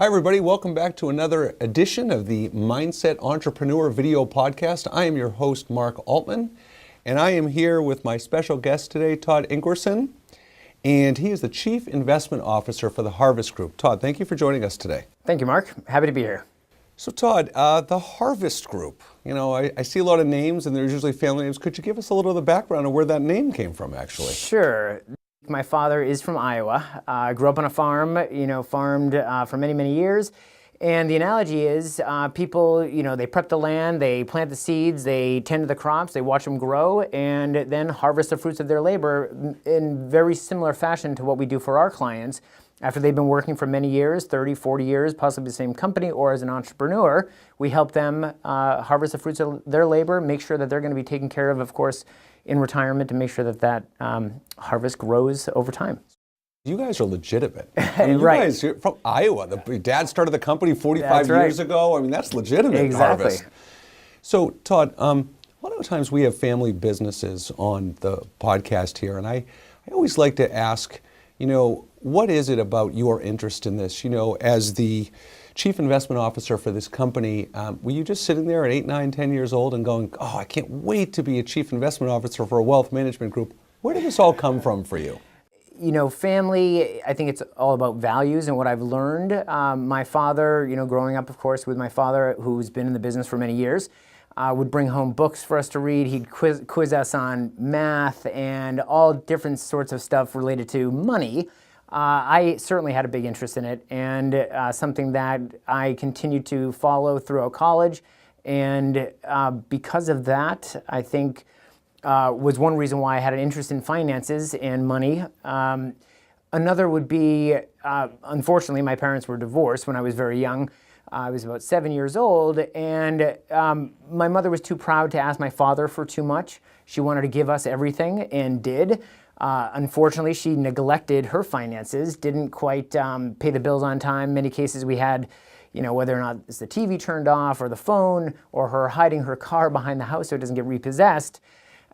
Hi everybody, welcome back to another edition of the Mindset Entrepreneur video podcast. I am your host, Mark Altman, and I am here with my special guest today, Todd Ingwersen, and he is the Chief Investment Officer for the Harvest Group. Todd, thank you for joining us today. Thank you, Mark. Happy to be here. So Todd, the Harvest Group, I see a lot of names and there's usually family names. Could you give us a little of the background of where that name came from, actually? Sure. My father is from Iowa. Grew up on a farm, farmed for many, many years. And the analogy is people, they prep the land, they plant the seeds, they tend to the crops, they watch them grow, and then harvest the fruits of their labor in very similar fashion to what we do for our clients. After they've been working for many years, 30, 40 years, possibly the same company or as an entrepreneur, we help them harvest the fruits of their labor, make sure that they're going to be taken care of course, in retirement, to make sure that harvest grows over time. You guys are legitimate. Right. You guys are from Iowa. Your dad started the company 45 years ago. That's legitimate. Exactly. Harvest. So, Todd, a lot of times we have family businesses on the podcast here, and I always like to ask, what is it about your interest in this? As the Chief Investment Officer for this company, were you just sitting there at 8, 9, 10 years old and going, oh, I can't wait to be a Chief Investment Officer for a wealth management group? Where did this all come from for you? Family, I think it's all about values and what I've learned. My father, growing up, of course, with my father, who's been in the business for many years, would bring home books for us to read. He'd quiz us on math and all different sorts of stuff related to money. I certainly had a big interest in it, and something that I continued to follow throughout college. And because of that, I think was one reason why I had an interest in finances and money. Another would be, unfortunately, my parents were divorced when I was very young. I was about 7 years old, and my mother was too proud to ask my father for too much. She wanted to give us everything and did. Unfortunately, she neglected her finances, didn't quite pay the bills on time. Many cases we had, whether or not it's the TV turned off or the phone or her hiding her car behind the house so it doesn't get repossessed.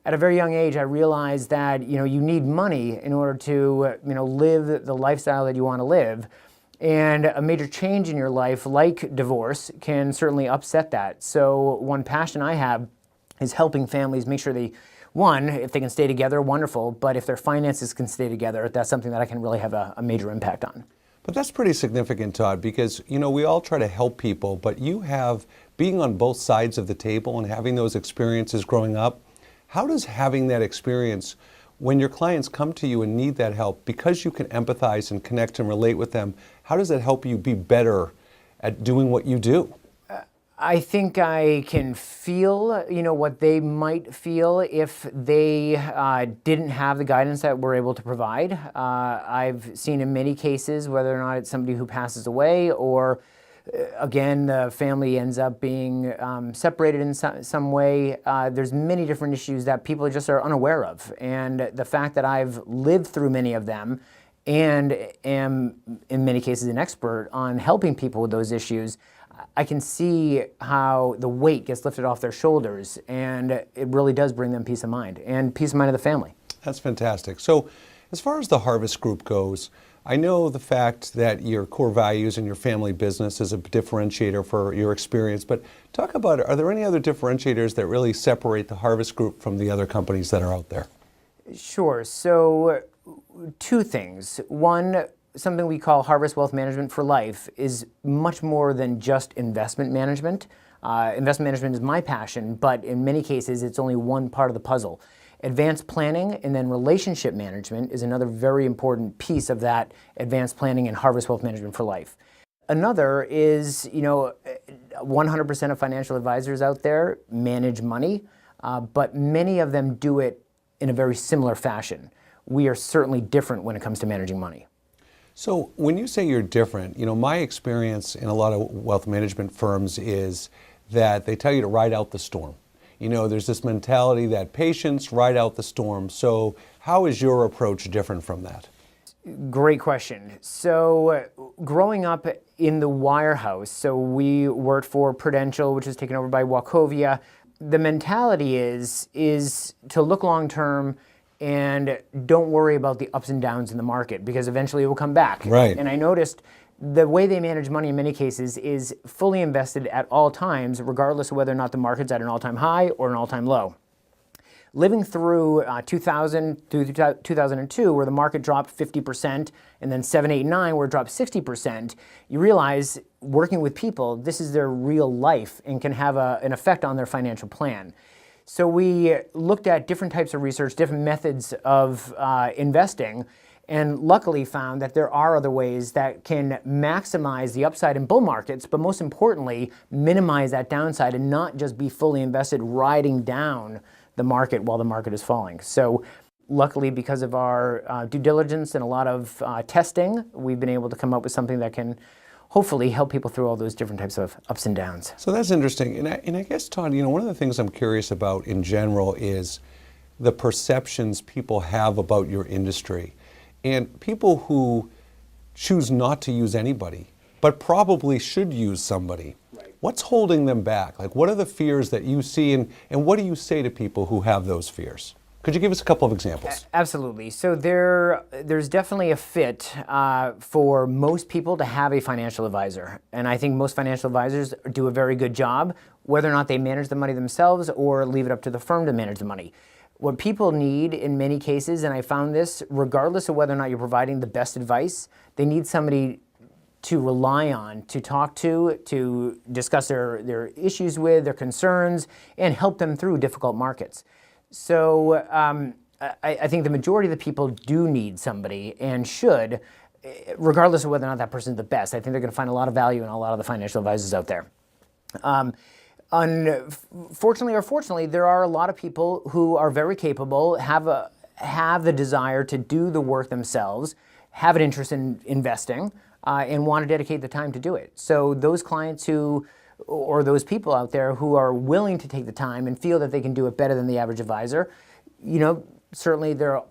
At a very young age, I realized that, you need money in order to, live the lifestyle that you want to live. And a major change in your life, like divorce, can certainly upset that. So one passion I have is helping families make sure if they can stay together, wonderful, but if their finances can stay together, that's something that I can really have a major impact on. But that's pretty significant, Todd, because, we all try to help people, but you have, being on both sides of the table and having those experiences growing up, how does having that experience, when your clients come to you and need that help, because you can empathize and connect and relate with them, how does that help you be better at doing what you do? I think I can feel, what they might feel if they didn't have the guidance that we're able to provide. I've seen in many cases, whether or not it's somebody who passes away or, again, the family ends up being separated in some way. There's many different issues that people just are unaware of. And the fact that I've lived through many of them and am, in many cases, an expert on helping people with those issues, I can see how the weight gets lifted off their shoulders, and it really does bring them peace of mind and peace of mind of the family. That's fantastic. So as far as the Harvest Group goes, I know the fact that your core values and your family business is a differentiator for your experience, but talk about, are there any other differentiators that really separate the Harvest Group from the other companies that are out there? Sure. So two things. One, something we call Harvest Wealth Management for Life is much more than just investment management. Investment management is my passion, but in many cases, it's only one part of the puzzle. Advanced planning and then relationship management is another very important piece of that advanced planning and Harvest Wealth Management for Life. Another is, 100% of financial advisors out there manage money, but many of them do it in a very similar fashion. We are certainly different when it comes to managing money. So when you say you're different, my experience in a lot of wealth management firms is that they tell you to ride out the storm. There's this mentality that patience, ride out the storm. So how is your approach different from that? Great question. So growing up in the wirehouse, so we worked for Prudential, which was taken over by Wachovia. The mentality is to look long term and don't worry about the ups and downs in the market because eventually it will come back. Right. And I noticed the way they manage money in many cases is fully invested at all times, regardless of whether or not the market's at an all-time high or an all-time low. Living through 2000 through 2002, where the market dropped 50%, and then 7, 8, 9, where it dropped 60%, you realize working with people, this is their real life and can have an effect on their financial plan. So we looked at different types of research, different methods of investing, and luckily found that there are other ways that can maximize the upside in bull markets, but most importantly, minimize that downside and not just be fully invested riding down the market while the market is falling. So luckily, because of our due diligence and a lot of testing, we've been able to come up with something that can hopefully help people through all those different types of ups and downs. So that's interesting. And I guess, Todd, one of the things I'm curious about in general is the perceptions people have about your industry. And people who choose not to use anybody, but probably should use somebody. Right. What's holding them back? Like, what are the fears that you see, and what do you say to people who have those fears? Could you give us a couple of examples? Absolutely. So there's definitely a fit for most people to have a financial advisor. And I think most financial advisors do a very good job, whether or not they manage the money themselves or leave it up to the firm to manage the money. What people need in many cases, and I found this, regardless of whether or not you're providing the best advice, they need somebody to rely on, to talk to discuss their issues with, their concerns, and help them through difficult markets. So I think the majority of the people do need somebody and should, regardless of whether or not that person's the best. I think they're going to find a lot of value in a lot of the financial advisors out there. Unfortunately or fortunately, there are a lot of people who are very capable, have the desire to do the work themselves, have an interest in investing, and want to dedicate the time to do it. So those clients or those people out there who are willing to take the time and feel that they can do it better than the average advisor, certainly they're